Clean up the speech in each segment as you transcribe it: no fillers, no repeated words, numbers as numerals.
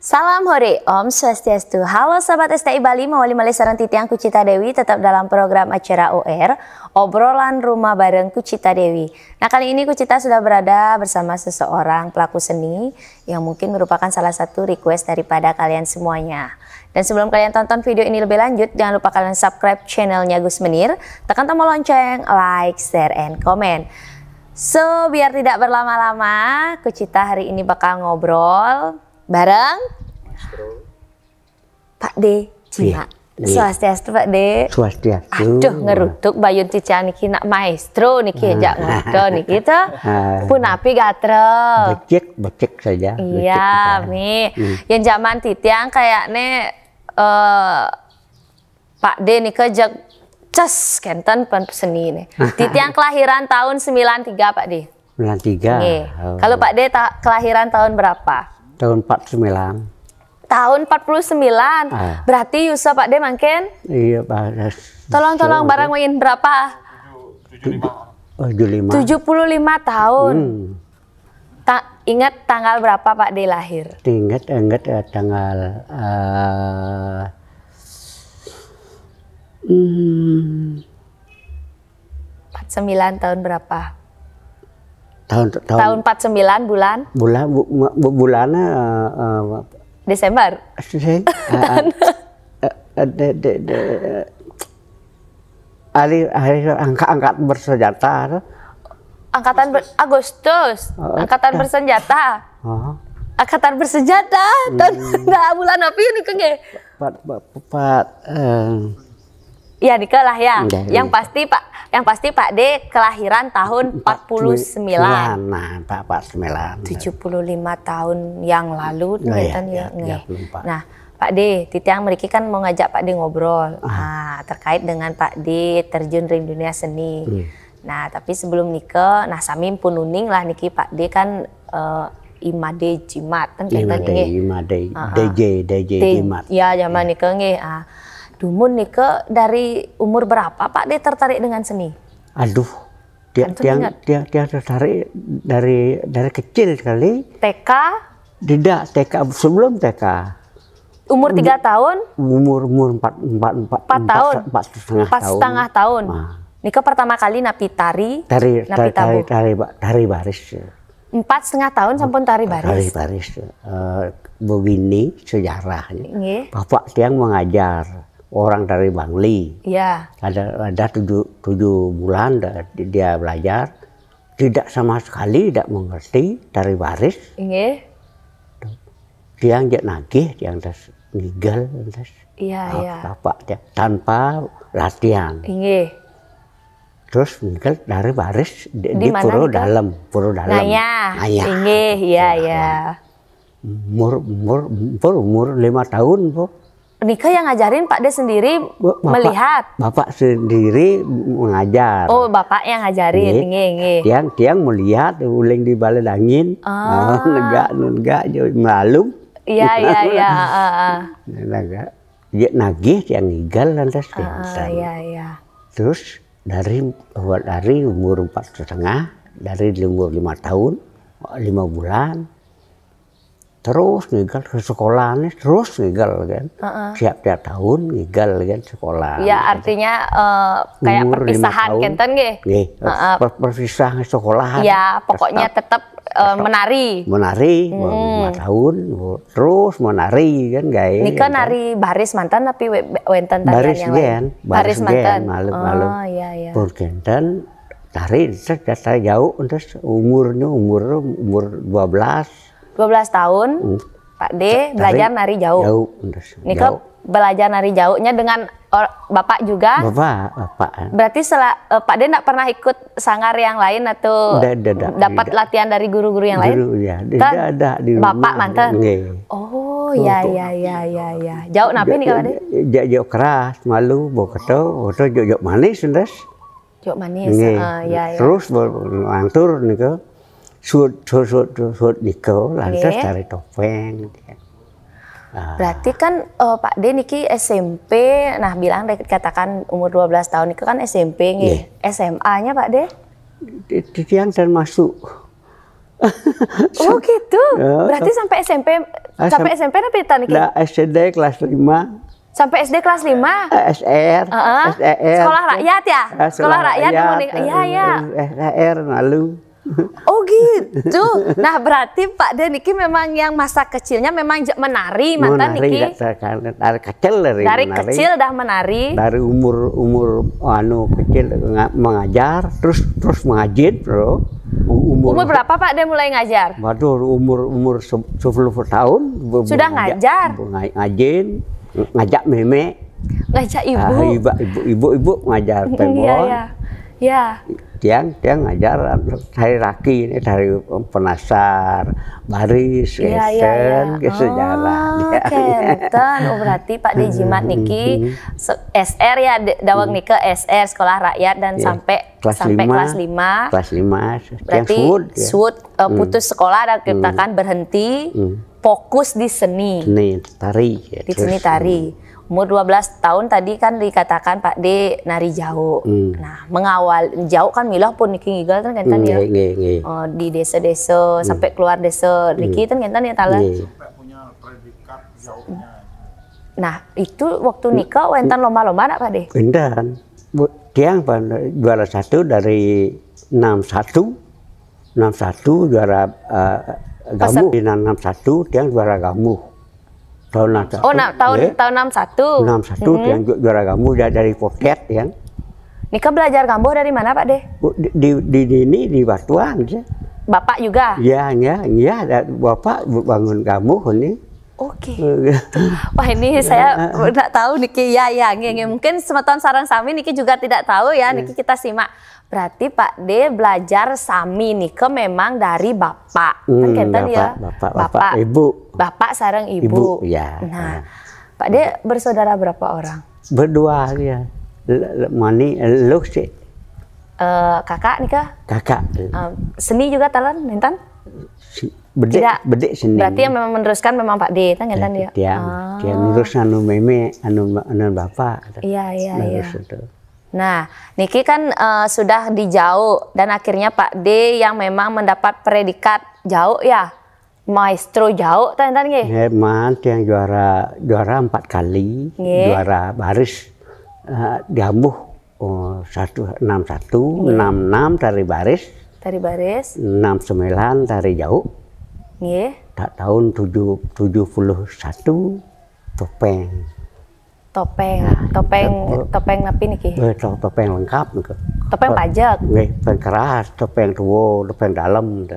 Salam hore, Om Swastiastu. Halo sahabat STI Bali, mawali malih sareng titiang Kucita Dewi tetap dalam program acara OR, obrolan rumah bareng Kucita Dewi. Nah, kali ini Kucita sudah berada bersama seseorang pelaku seni yang mungkin merupakan salah satu request daripada kalian semuanya. Dan sebelum kalian tonton video ini lebih lanjut, jangan lupa kalian subscribe channelnya Gus Menir, tekan tombol lonceng, like, share, and comment. So, biar tidak berlama-lama, Kucita hari ini bakal ngobrol bareng Pak D. Cima. Swastiastu Pak D. Swastiastu. Aduh, ngerutuk bayun cica niki nak maestro niki jak ngodo niki tuh. Pun api gatrel. Becek saja. Iya, Mi. Yang zaman titiang kayaknya Pak D nika jak cas kenten pen seni nih. Titiang kelahiran tahun 93 Pak D. 93. Oh. Kalau Pak D kelahiran tahun berapa? Tahun 49. Tahun 49. Berarti Yusa Pak D makin? Iya, Pak. Tolong barang main berapa? 75. 75 tahun. Ingat tanggal berapa Pak D lahir? Ingat tanggal 49 tahun berapa? Tahun 49 bulan? Bulannya Desember. Hari angkat bersenjata. Agustus. Angkatan bersenjata. Angkatan bersenjata. Nah, bulan apa ini kenge? Ya nikah lah ya. Yang pasti Pak D kelahiran tahun 49. Nah, 49. 75 tahun yang lalu ya. Nah, Pak D, titiang mereka kan mau ngajak Pak D ngobrol. Nah, terkait dengan Pak D terjun di dunia seni. Nah, tapi sebelum nikah, nah samim pun uning lah niki Pak D kan Imade Jimat kan Imade DJ Jimat. Ya, zaman nikah nggih. Dumun nikah dari umur berapa Pak D tertarik dengan seni? Aduh, dia tertarik dari kecil sekali. TK? Tidak, TK sebelum TK. Umur 3 tahun? Umur 4 tahun. 4,5 tahun. Nikah pertama kali napi tari. Tari baris. 4,5 tahun sampun tari baris. Tari baris. Begini sejarahnya. Bapak tiang mengajar orang dari Bangli. Iya. Ada 7 bulan dia belajar, tidak sama sekali tidak mengerti tari baris. Tiang jak nagih, tiang tas ngigal tas. Iya. Bapak dia tanpa latihan. Terus ngigal tari baris di Puro Dalam. Iya. Umur 5 tahun, Bu. Nikah yang ngajarin Pak D sendiri melihat? Bapak sendiri mengajar. Oh, Bapak yang ngajarin. Tiang melihat uling di balai angin. Negak malum. Iya. Dia nagih tiang ngigal lantas Iya. Terus dari umur 4,5, dari umur 5 tahun, 5 bulan. Terus ngigal ke sekolah nih, terus ngigal kan. Tiap tahun ngigal kan sekolah. Ya artinya kayak perpisahan kenten nggih. Perpisahan sekolah. Ya pokoknya tetap menari. 5 tahun terus menari kan guys. Nikah nari baris mantan tapi wenten tarian yang lain. Baris mantan. Malu. Iya. Purkenten tari jauh terus umur 12 tahun, Pak D belajar nari jauh. Nikah belajar nari jauhnya dengan Bapak juga? Bapak. Berarti Pak D enggak pernah ikut sanggar yang lain atau dapat latihan dari guru-guru yang lain? Tidak ada di rumah. Bapak mantan? Oh, iya. Jauh napi nih Pak D? Jauh keras, malu, boketo, jauh manis, terus. Jauh manis, iya. Terus mantur nih Sud niko lantas cari topeng. Berarti kan Pak D niki SMP, nah bilang katakan umur 12 tahun itu kan SMP nih. SMA-nya Pak D? Tiang dan masuk Oh gitu. Ya, Berarti sampai SMP tapi tadi Nah, SD kelas 5. sampai SD kelas 5. SR, SR. Sekolah rakyat ya? Sekolah rakyat iya ya. SR lalu. Oh gitu. Nah berarti Pak De niki memang yang masa kecilnya memang menari mantan niki. Dari kecil Dari menari. kecil dah menari. Dari umur kecil mengajar, terus mengaji, bro. Umur berapa Pak De mulai ngajar? Waduh, umur 10 tahun. Sudah ngajar? Ngajin, ngajak meme. Ngajak ibu? Ibu ngajar tembok. Iya. Tiang ngajar dari raki ini, dari penasar, baris, esen, ke sejarah. Kenten. Oh berarti Pak De Jimat niki SR ya, dawang niki SR sekolah rakyat dan sampai kelas 5. Kelas 5. Berarti sud putus sekolah dan kita kan berhenti fokus di seni. Seni tari. Di seni tari. Umur 12 tahun tadi kan dikatakan Pak De nari jauh. Nah, mengawal jauh kan milah pun niki ngigal kan ya. Oh, di desa-desa sampai keluar desa. Niki kan ya talan. Sampai punya predikat jauhnya. Nah, itu waktu nikah wentan lomba-lomba nak Pak De? Wentan. Tiang juara 1 dari 61 juara gamuh. Di 61 tiang juara gamuh. Tahun 61. Tahun 61. 61 yang juara gamuh dari poket ya. Nikah belajar gambuh dari mana Pak De? Di Batuan ya. Bapak juga? Iya, Bapak bangun gamuh ini. Oke. Wah ini saya tidak tahu Niki mungkin semeton sarang sami Niki juga tidak tahu ya. Niki kita simak. Berarti Pak De belajar sami Niki memang dari Bapak. Kan kenten ya. Bapak, Ibu. Bapak sarang Ibu. Ya. Nah, Pak De bersaudara berapa orang? Berdua ya. Mani lu sih. Kakak Nika? Kakak. Seni juga talan nentan? Bedek seni. Berarti yang memang meneruskan memang Pak De, kan nentan ya? Dia menerus anu meme, anu bapak. Iya. Nah, Niki kan sudah dijauh dan akhirnya Pak De yang memang mendapat predikat jauh ya. Maestro jauh tan nggih. Hemat yang juara 4 kali, juara baris gamuh 161, 66 tari baris. Tari baris. 69 tari jauh. Nggih. Tahun 71 topeng. Topeng napi niki? Topeng lengkap niki. Topeng pajak. Nggih, topeng keras, topeng tuwo, topeng dalam.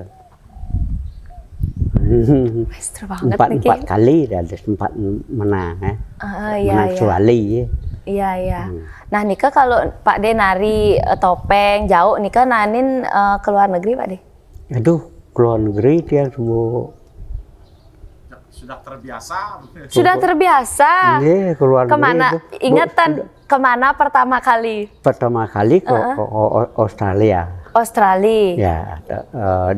Maestro banget niki. 4 kali dan sempat menang menang Suwali. Iya. Nah Nika kalau Pak De nari topeng jauh Nika nanin ke luar negeri Pak De? Aduh, ke luar negeri dia semua sudah terbiasa. Sudah terbiasa. Iya, ke luar negeri. Kemana? Ingatan kemana pertama kali? Pertama kali ke Australia. Ya,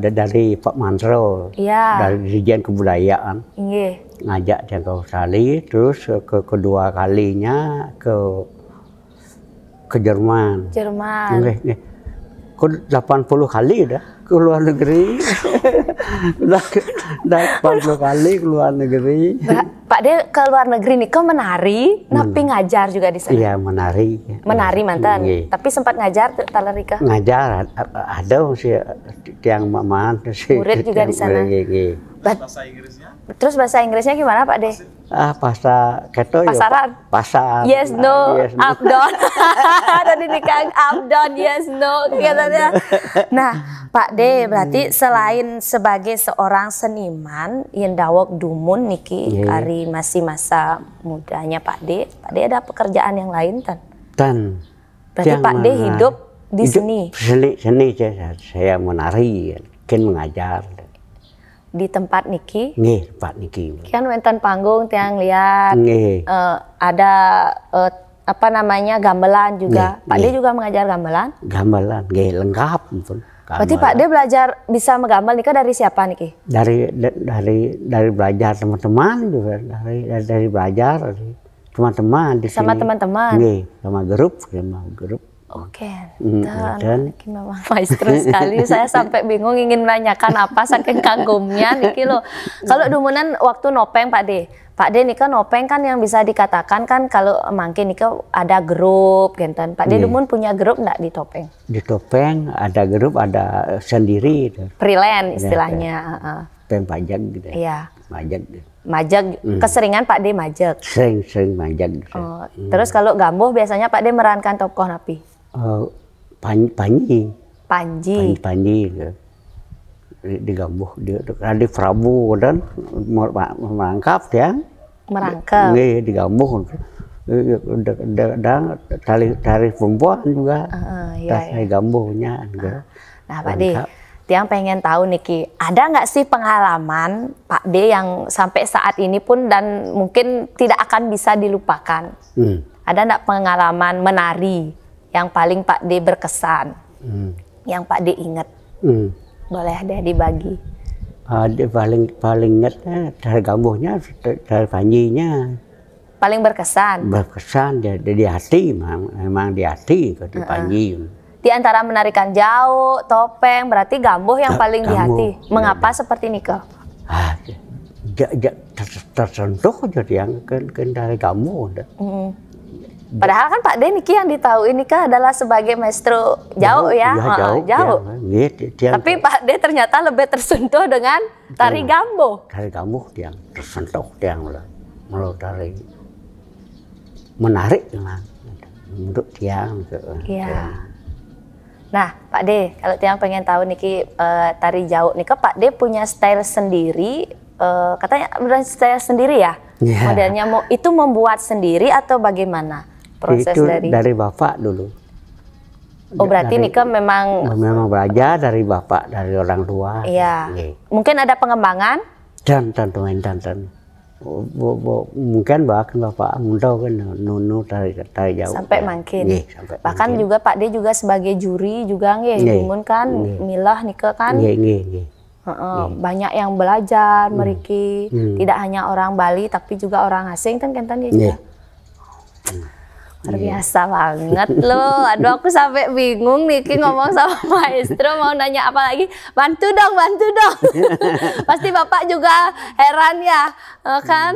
dari Pak Mansro. Iya. Dari Dirjen Kebudayaan. Iya. Ngajak dia ke Australia, terus kedua kalinya ke Jerman. Nggih. Kok 80 kali dah ke luar negeri. Udah 80 kali ke luar negeri. Pak De ke luar negeri nih kok menari, tapi ngajar juga di sana. Iya, menari. Menari mantan. Tapi sempat ngajar Talarika? Ngajar ada sih yang maman sih. Murid juga di sana. Bahasa Inggrisnya? Terus bahasa Inggrisnya gimana Pak De? Bahasa keto ya. Pasar. Yes, no, up down. Tadi nikah up down, yes, no katanya. Nah, Pak De berarti selain sebagai seorang seniman yang dawok dumun niki kari masih masa mudanya Pak De ada pekerjaan yang lain tan? Berarti Pak De hidup di seni. Seni saya menari, kan mengajar. Di tempat niki? Nggih, tempat niki. Kan wonten panggung tiang lihat. Ada apa namanya gamelan juga. Pak De juga mengajar gamelan? Gamelan, nggih lengkap pun. Berarti Pak De belajar bisa menggambel nikah dari siapa niki? Dari belajar teman-teman juga, dari belajar teman-teman di sini. Sama teman-teman. Nggih, sama grup. Oke, dan Niki memang maestro sekali. Saya sampai bingung ingin menanyakan apa saking kagumnya Niki loh. Kalau dumunan waktu nopeng Pak De nika nopeng kan yang bisa dikatakan kan kalau mangke nika ada grup genten. Pak De dumun punya grup enggak di topeng? Di topeng ada grup, ada sendiri. Freelance istilahnya. Topeng pajak gitu. Iya. Majak. Majak, keseringan Pak De majak. Sering majak. Oh, terus kalau gambuh biasanya Pak De merankan tokoh napi? Panji. Panji. Panji gitu. Di Gambuh di Prabu dan merangkap ya. Merangkap. Nih di Gambuh. Dan tari perempuan juga. Tari Gambuhnya. Nah Pak De, Tiang pengen tahu Niki, ada nggak sih pengalaman Pak De yang sampai saat ini pun dan mungkin tidak akan bisa dilupakan? Ada nggak pengalaman menari yang paling Pak De berkesan, yang Pak De ingat? Boleh deh dibagi. Dia paling ingat dari Gambuhnya, dari Panjinya. Paling berkesan? Berkesan di hati, memang di hati di Panji. Di antara menarikan jauh, topeng, berarti gambuh yang paling di hati. Mengapa seperti Nika? Tersentuh jadi yang dari Gambuh. Padahal kan Pak De Niki yang ditahu ini kan adalah sebagai maestro jauh ya, jauh. Tapi Pak De ternyata lebih tersentuh dengan tari Gambuh. Tari Gambuh yang tersentuh, yang malah tari menarik dengan untuk tiang. Iya. Nah Pak De, kalau tiang pengen tahu Niki tari jauh, Nika Pak De punya style sendiri, katanya udah style sendiri ya? Modelnya itu membuat sendiri atau bagaimana? Proses itu dari bapak dulu. Oh berarti Nika memang belajar dari bapak, dari orang tua. Iya. Mungkin ada pengembangan? Dan mungkin bahkan bapak muntau kan nunu tari jauh. Sampai makin. Bahkan juga Pak De juga sebagai juri juga Jumun kan, milah Nika kan. Banyak yang belajar meriki, tidak hanya orang Bali tapi juga orang asing kan dia juga. Luar biasa banget loh. Aduh aku sampai bingung Niki ngomong sama maestro mau nanya apa lagi. Bantu dong. Pasti Bapak juga heran ya, kan?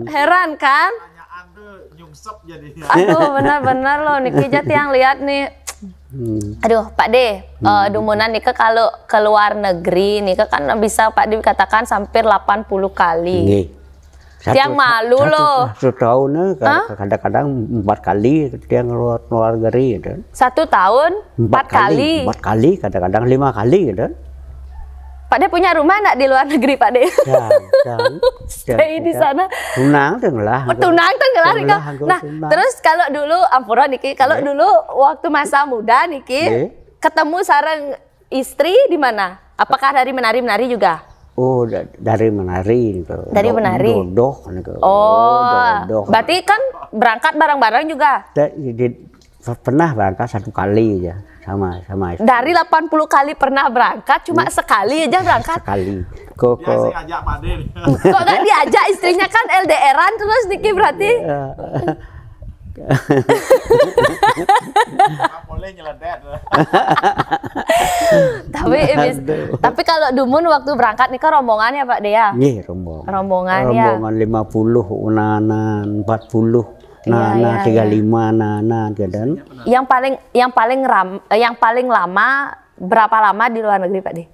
Heran kan? Pertanyaan tuh nyungsep jadinya. Aduh benar-benar loh Niki jati yang lihat nih. Aduh Pak De, dumunan Nika kalau ke luar negeri Nika kan bisa Pak De katakan hampir 80 kali. Tiang malu loh. Satu tahun kadang-kadang 4 kali tiang luar negeri gitu. 1 tahun 4 kali. 4 kali, kadang-kadang 5 kali gitu. Pak De punya rumah enggak di luar negeri Pak De? Stay di sana. Tunang tenggelah. Tunang tenggelah. Nah, terus kalau dulu ampura Niki, kalau dulu waktu masa muda Niki ketemu sareng istri di mana? Apakah dari menari-menari juga? Oh, dari menari gitu. Dari menari. Dodoh gitu. Oh, berarti kan berangkat bareng-bareng juga. Pernah berangkat 1 kali aja sama istri. Dari 80 kali pernah berangkat, cuma sekali aja berangkat. Sekali. Dia sih ajak Pak De. Kok nggak diajak istrinya kan LDRan terus Niki berarti? Boleh nyeledet. tapi kalau dumun waktu berangkat nih kan rombongannya Pak Dea. Nih rombongan ya. Rombongan 50 nanan 40 nana 35 nana dan yang paling lama berapa lama di luar negeri Pak De?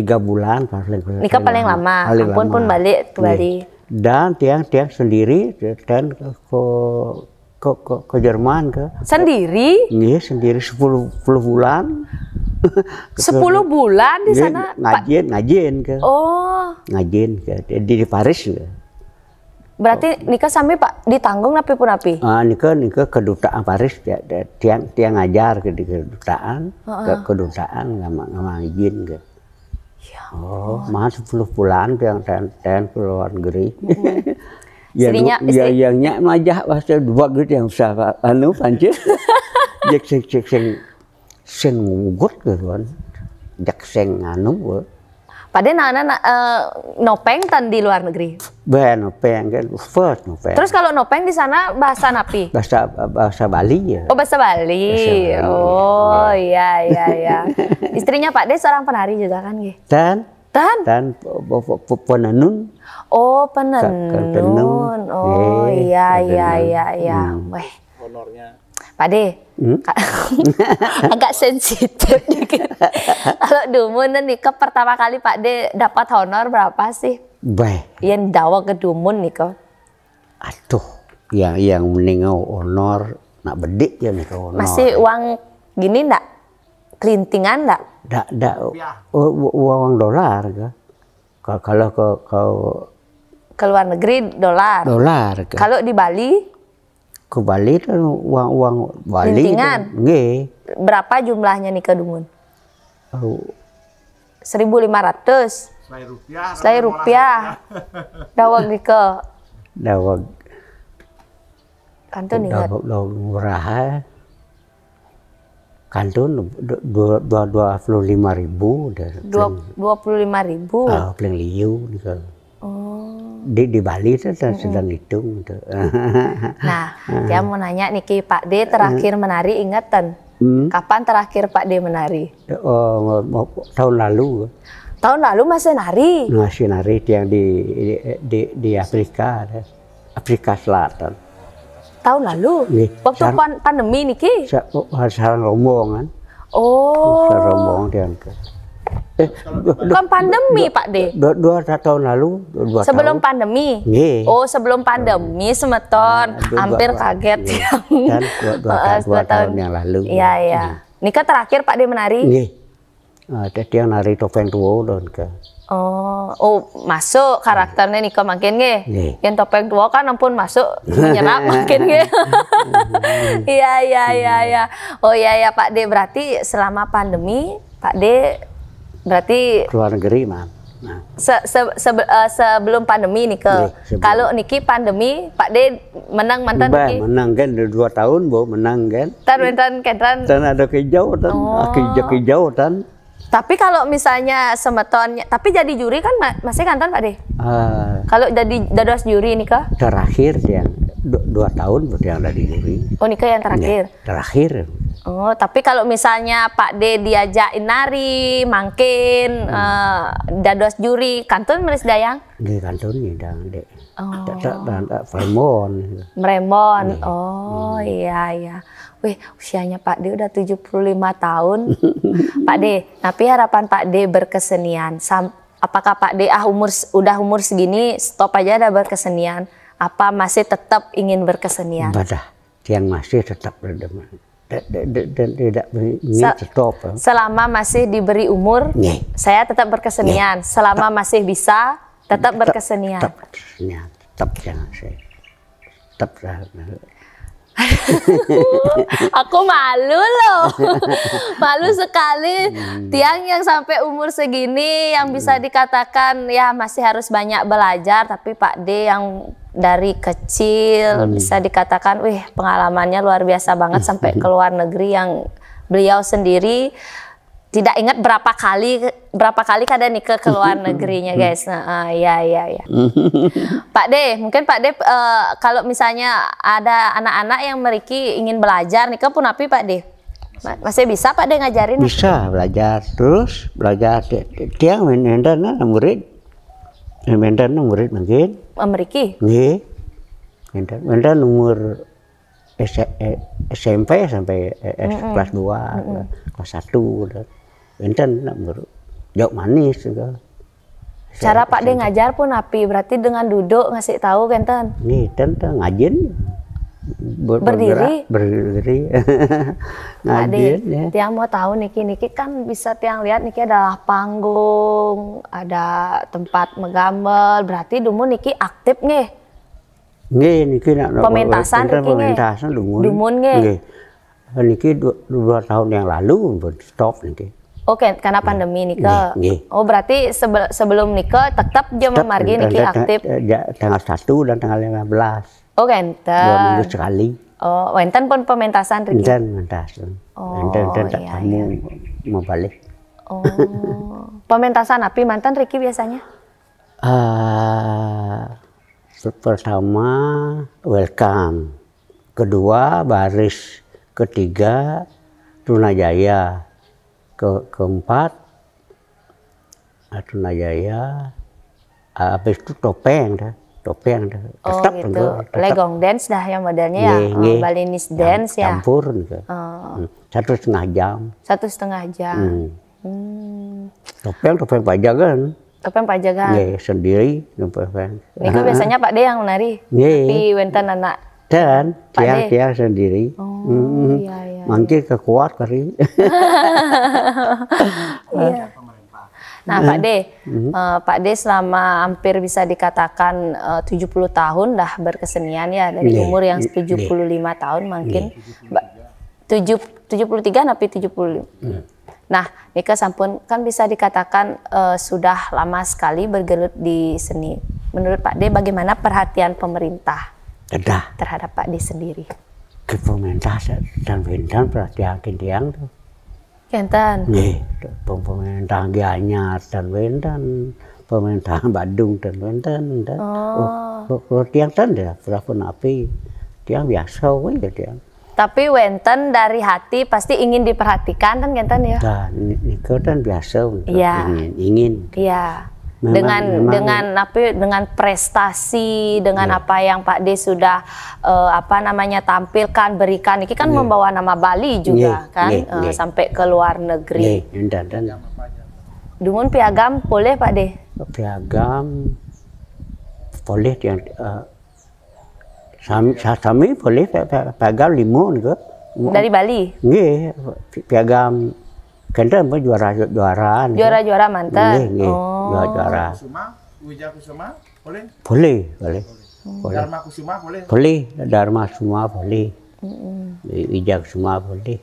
3 bulan paling. Nikah paling lama. Ampun pun balik ke Bali. Dan tiang sendiri dan ke Jerman sendiri? Iya sendiri 10 bulan. 10 bulan di sana? Ngajin ke. Oh. Ngajin ke di Paris juga. Berarti nikah sampai Pak ditanggung napi pun napi? Nikah kedutaan Paris tiang ngajar ke kedutaan, kedutaan nggak izin ke. Mah 10 bulan tiang ke luar negeri. Yang majah bahasa dua gitu yang usah pancet. Jek sing ngugut gitu kan. Jak sing Pade nopeng tan di luar negeri. Nopeng kan first nopeng. Terus kalau nopeng di sana bahasa napi? Bahasa Bali ya. Oh bahasa Bali. Oh iya iya iya. Istrinya Pak De seorang penari juga kan Ge? Dan penenun. Oh penenun. Oh iya iya iya iya. Weh. Honornya. Pak De, agak sensitif dikit. Kalau Dumun nikah pertama kali Pak De dapat honor berapa sih? Yang dawa ke Dumun nikah. Aduh, yang meninggal honor nak bedik ya nikah honor. Masih uang gini ndak? Kelintingan ndak? Ndak, uang dolar kan. Kalau ke luar negeri dolar. Kan. Kalau di Bali? Ke Bali kan uang Bali. Kelintingan? Nggih. Berapa jumlahnya nih ke Dumun? 1.500. Selai rupiah. Dawag di ke. Dawag. Kantun ingat. Dawag murah. Kantun 25.000. 25.000. Paling liu gitu. Oh. Di Bali itu sedang hitung. Nah, dia mau nanya Niki, Pak De terakhir menari ingatan? Kapan terakhir Pak De menari? Tahun lalu. Tahun lalu masih nari? Masih nari yang di Afrika, Afrika Selatan. Tahun lalu? Nih, waktu pandemi Niki? Sarang rombong kan? Oh. Sarang rombong dia. Bukan pandemi Pak De? 2 tahun lalu. Sebelum pandemi? Nggih. Oh sebelum pandemi semeton. Hampir kaget. Dan 2 tahun yang lalu. Iya iya. Nikah terakhir Pak De menari? Nggih. Dia nari topeng tua don ke. Oh masuk karakternya Nikah makin nggih. Yang topeng tua kan ampun masuk menyerap makin nggih. Iya iya iya iya. Oh iya ya Pak De, berarti selama pandemi Pak De berarti keluar negeri mah. Nah. Sebelum pandemi nih ke. Kalau Niki pandemi Pak De menang mantan Niki. Menang kan 2 tahun menang kan. Tan ada kejauhan. Tapi kalau misalnya semeton, tapi jadi juri kan masih kanton Pak De? Kalau jadi dados juri nih ke? Terakhir yang 2 tahun yang dari juri. Oh Nikah yang terakhir? Ya, terakhir. Oh tapi kalau misalnya Pak De diajakin nari, mangkin, dados juri, kantun melis dayang? Di kantun nih dang Dek. Meremon. Oh iya iya. Wih, usianya Pak De udah 75 tahun. Pak De, tapi harapan Pak De berkesenian, apakah Pak De udah umur segini stop aja ada berkesenian? Apa masih tetap ingin berkesenian? Badah, yang masih tetap tidak ingin stop. Selama masih diberi umur, saya tetap berkesenian. Selama masih bisa, tetap berkesenian. Tetap jangan saya. Tetap. Aku malu loh. Malu sekali. Tiang yang sampai umur segini yang bisa dikatakan ya masih harus banyak belajar, tapi Pak De yang dari kecil bisa dikatakan wih pengalamannya luar biasa banget sampai ke luar negeri yang beliau sendiri tidak ingat berapa kali kadang nikah ke luar negerinya guys. Nah, ya. Pak De, mungkin Pak De kalau misalnya ada anak-anak yang meriki ingin belajar nikah pun api Pak De? Masih bisa Pak De ngajarin? Bisa belajar terus belajar. Tiang menendana murid mungkin. Meriki? Nggih. Mendan umur SMP sampai kelas 2, kelas 1. Enten jauh manis juga. Cara Pak De ngajar pun api, berarti dengan duduk ngasih tahu kan nih tentang ngajin berdiri ngajin ya. Tiang mau tahu Niki kan bisa tiang lihat Niki adalah panggung, ada tempat megambel, berarti dulu Niki aktif nih. Niki nak pementasan Dumun nggih. Niki 2 tahun yang lalu stop niki. Oke, karena pandemi Nika. Oh, berarti sebelum Nika tetap jam margi Niki aktif. Tanggal 1 dan tanggal 15. Oh, enten. 2 minggu sekali. Oh, enten pun pementasan Riki. Enten pementasan. Enten tak kamu mau balik. Oh, pementasan api mantan Riki biasanya? Pertama welcome, kedua baris, ketiga Trunajaya, keempat Trunajaya, habis itu topeng dah. Oh gitu, legong dance dah yang modelnya ya, Balinese dance ya. Campur gitu. 1,5 jam. 1,5 jam. Topeng Pajagan. Topeng Pajagan. Nggih, sendiri topeng. Itu biasanya Pak De yang menari. Tapi wenten anak. Dan tiang sendiri. Oh iya. Makin kekuat kali. Iya. Nah Pak De selama hampir bisa dikatakan 70 tahun dah berkesenian ya, dari umur yang 75 tahun mungkin. 73 tapi 75. Nah, Nika sampun kan bisa dikatakan sudah lama sekali bergelut di seni. Menurut Pak De, bagaimana perhatian pemerintah terhadap Pak De sendiri? Ke pemerintah dan perhatian tiang tuh. Kenten. Nih, pemerintah Gianyar dan pemerintah Badung dan wenten. Oh, tiang tanda berapa napi, tiang biasa ya tiang. Tapi wenten dari hati pasti ingin diperhatikan kan Kenten ya? Dan Niko kan biasa untuk ingin. Iya. Dengan prestasi, dengan apa yang Pak De sudah tampilkan, berikan. Ini kan membawa nama Bali juga kan, sampai ke luar negeri. Dumun piagam boleh Pak De? Piagam boleh yang Sami boleh piagam 5 juga. Dari Bali? Nggih, piagam kenten juara mantan. Nggih, juara. Wijaya Kusuma boleh? Boleh. Dharma Kusuma boleh? Boleh, Dharma Kusuma boleh. Wijaya Kusuma boleh.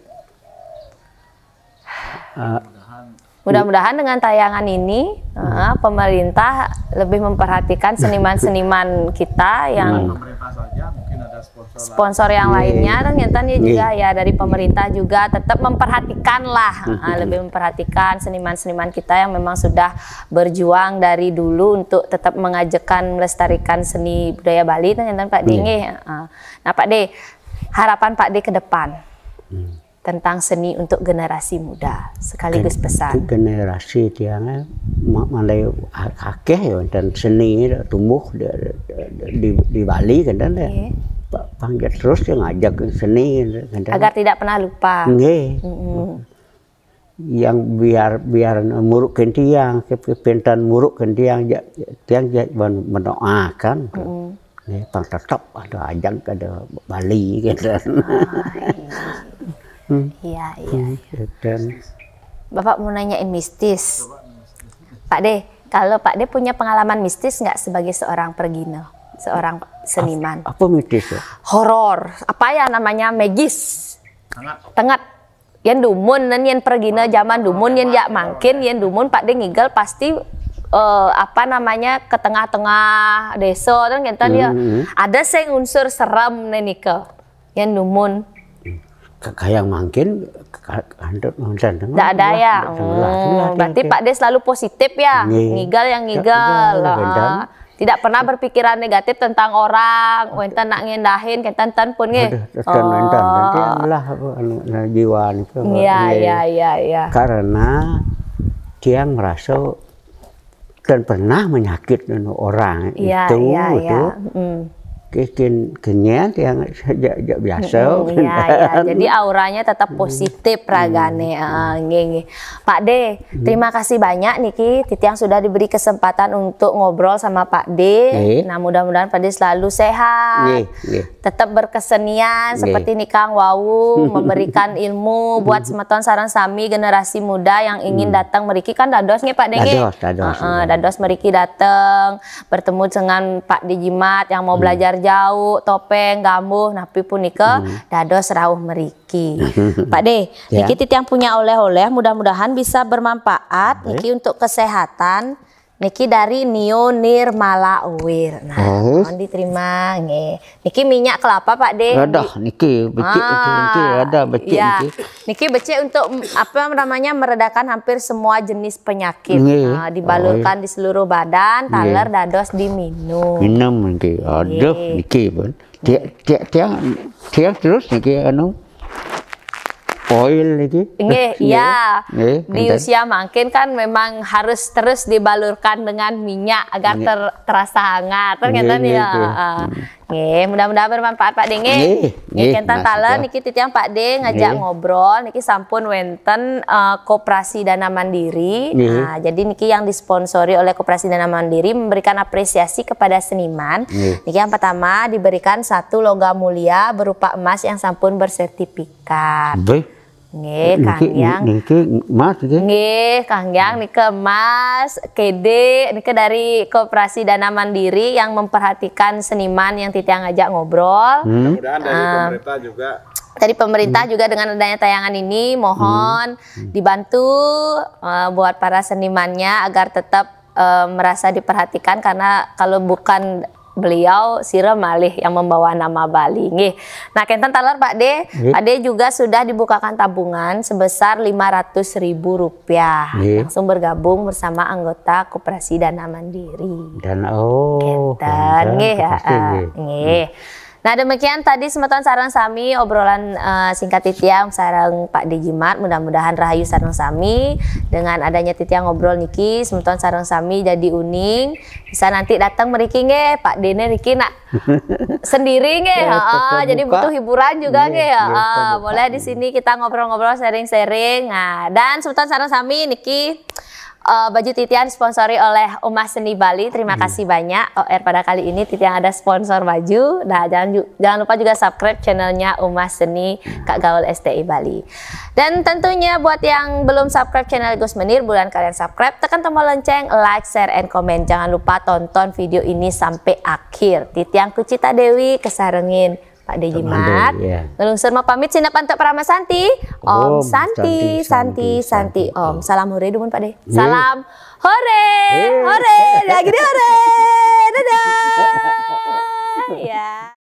Mudah-mudahan dengan tayangan ini pemerintah lebih memperhatikan seniman-seniman kita yang Pemerintah saja, mungkin ada sponsor yang lainnya dan nyatanya juga ya dari pemerintah juga tetap memperhatikan lah, lebih memperhatikan seniman-seniman kita yang memang sudah berjuang dari dulu untuk tetap mengajakkan melestarikan seni budaya Bali dan Pak De. Nah Pak De, harapan Pak De ke depan tentang seni untuk generasi muda sekaligus pesan. Generasi tiang mandai akeh ya dan seni tumbuh di Bali kan dan panggil terus yang ngajak seni agar tidak pernah lupa. Yang biar murukkan tiang, kepentan murukkan tiang mendoakan. Pang tetap ada ajak ada Bali kan. Iya. Bapak mau nanyain mistis. Pak De, kalau Pak De punya pengalaman mistis nggak sebagai seorang pergino, seorang seniman? Apa mistis ya? Horor. Apa ya namanya? Magis. Tengat. Yen dumun, yen pergino zaman dumun, yen ya mangkin, yen dumun Pak De ngigel pasti ke tengah-tengah desa kan ya. Ada sing unsur serem nenike. Yen dumun. Kayak mungkin tidak ada ya. Berarti Pak De selalu positif ya, ngigal yang ngigal. Tidak pernah berpikiran negatif tentang orang. Wenten nak ngendahin kenten pun nggih. Jiwa itu. Iya. Karena dia merasa dan pernah menyakitkan orang itu. Kenyang yang biasa. Jadi auranya tetap positif ragane. Pak De, terima kasih banyak Niki Titiang sudah diberi kesempatan untuk ngobrol sama Pak De. Nah mudah-mudahan Pak De selalu sehat, tetap berkesenian seperti Nikang Wawu, memberikan ilmu buat semeton sarang sami generasi muda yang ingin datang meriki kan dados nih Pak De. Dados meriki datang bertemu dengan Pak De Jimat yang mau belajar jauh, topeng, gambuh, napi punika dados rawuh meriki. Pak De, Niki Titiang punya oleh-oleh mudah-mudahan bisa bermanfaat Niki untuk kesehatan Niki dari Nio Nirmala Uwir. Nah, mohon diterima nggih. Niki minyak kelapa Pak De. Ada niki becik niki ada becik ya. niki. Niki becik untuk apa namanya meredakan hampir semua jenis penyakit. Nah, dibalurkan di seluruh badan, taler dados diminum. Minum niki. Aduh niki pun. Tiang terus niki anu oil lagi. Nggih, iya. Di usia makin kan memang harus terus dibalurkan dengan minyak agar terasa hangat. Ternyata ya. Nggih, mudah-mudahan bermanfaat Pak De nggih. Nggih, kenten taler niki titiang Pak De ngajak ngobrol niki sampun wenten Koperasi Dana Mandiri. Nah, jadi niki yang disponsori oleh Koperasi Dana Mandiri memberikan apresiasi kepada seniman. Niki yang pertama diberikan 1 logam mulia berupa emas yang sampun bersertifikat. Nggih, Kang Yang. Niki emas nggih. Nggih, Kang Yang niki emas, kede niki dari Koperasi Dana Mandiri yang memperhatikan seniman yang titiang ngajak ngobrol. Mudah-mudahan dari pemerintah juga. Dari pemerintah juga dengan adanya tayangan ini mohon dibantu buat para senimannya agar tetap merasa diperhatikan karena kalau bukan beliau sira malih yang membawa nama Bali nggih. Nah, kenten taler Pak De, Pak De juga sudah dibukakan tabungan sebesar Rp500.000. Langsung bergabung bersama anggota Koperasi Dana Mandiri. Dan kenten nggih ya. Nggih. Nah, demikian tadi semeton sareng sami obrolan singkat titiang sareng Pak De Jimat. Mudah-mudahan rahayu sareng sami dengan adanya titiang ngobrol niki semeton sareng sami jadi uning. Bisa nanti datang meriki nggih Pak Dene niki nak sendiri nggih. Jadi butuh hiburan juga nggih ya. Boleh di sini kita ngobrol-ngobrol sharing-sharing. Nah, dan semeton sareng sami niki baju titian sponsori oleh Umas Seni Bali. Terima kasih banyak OR pada kali ini titian ada sponsor baju. Nah, jangan lupa juga subscribe channelnya Umas Seni Kak Gaul STI Bali. Dan tentunya buat yang belum subscribe channel Gus Menir, buruan kalian subscribe, tekan tombol lonceng, like, share, and comment. Jangan lupa tonton video ini sampai akhir. Titiang Kucita Dewi kesarengin Pak De Jimat. Ngelungsur mau pamit sinap untuk Prama Santi. Om Santi, Santi, Santi, Om. Salam hore dulu Pak De. Salam hore, hore, lagi deh hore. Dadah. Ya.